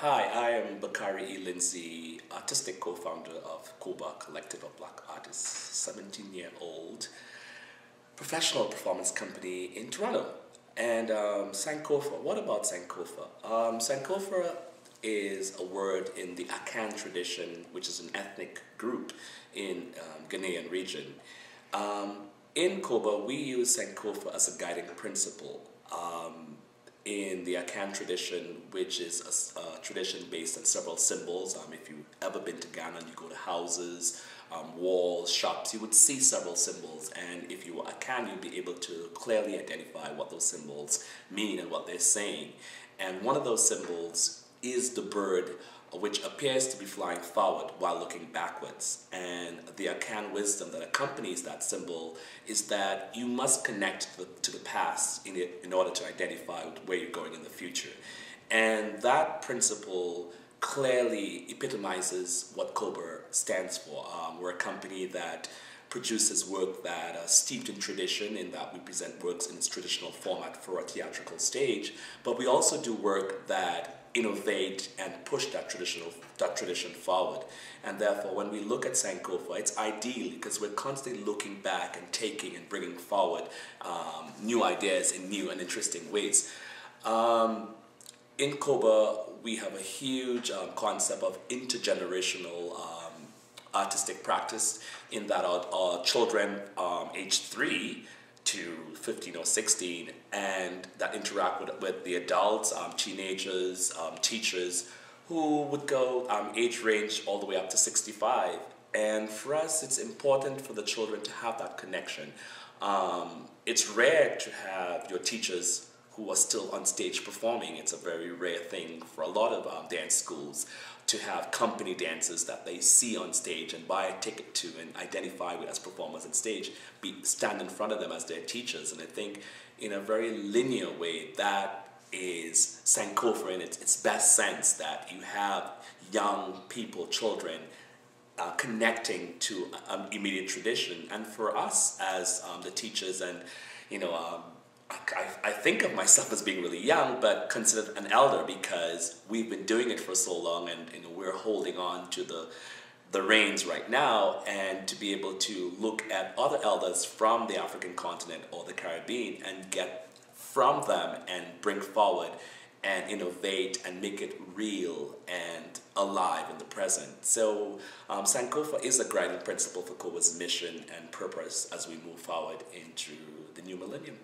Hi, I am BaKari Lindsay, artistic co-founder of COBA, Collective of Black Artists, 17-year-old professional performance company in Toronto. And Sankofa, what about Sankofa? Sankofa is a word in the Akan tradition, which is an ethnic group in Ghanaian region. In COBA, we use Sankofa as a guiding principle. In the Akan tradition, which is a tradition based on several symbols. If you've ever been to Ghana and you go to houses, walls, shops, you would see several symbols. And if you were Akan, you'd be able to clearly identify what those symbols mean and what they're saying. And one of those symbols is the bird, which appears to be flying forward while looking backwards. And the Akan wisdom that accompanies that symbol is that you must connect to the past in order to identify where you're going in the future. And that principle clearly epitomizes what COBA stands for. We're a company that produces work that are steeped in tradition, in that we present works in its traditional format for a theatrical stage, but we also do work that innovate and push that tradition forward. And therefore, when we look at Sankofa, it's ideal because we're constantly looking back and taking and bringing forward new ideas in new and interesting ways. In COBA, we have a huge concept of intergenerational artistic practice, in that our children aged 3 to 15 or 16, and that interact with the adults, teenagers, teachers, who would go age range all the way up to 65. And for us, it's important for the children to have that connection. It's rare to have your teachers who are still on stage performing. It's a very rare thing for a lot of dance schools to have company dancers that they see on stage and buy a ticket to and identify with as performers on stage, stand in front of them as their teachers. And I think in a very linear way, that is Sankofa in its best sense, that you have young people, children, connecting to immediate tradition. And for us as the teachers, and I think of myself as being really young, but considered an elder because we've been doing it for so long, and we're holding on to the reins right now, and to be able to look at other elders from the African continent or the Caribbean and get from them and bring forward and innovate and make it real and alive in the present. So Sankofa is a guiding principle for COBA's mission and purpose as we move forward into the new millennium.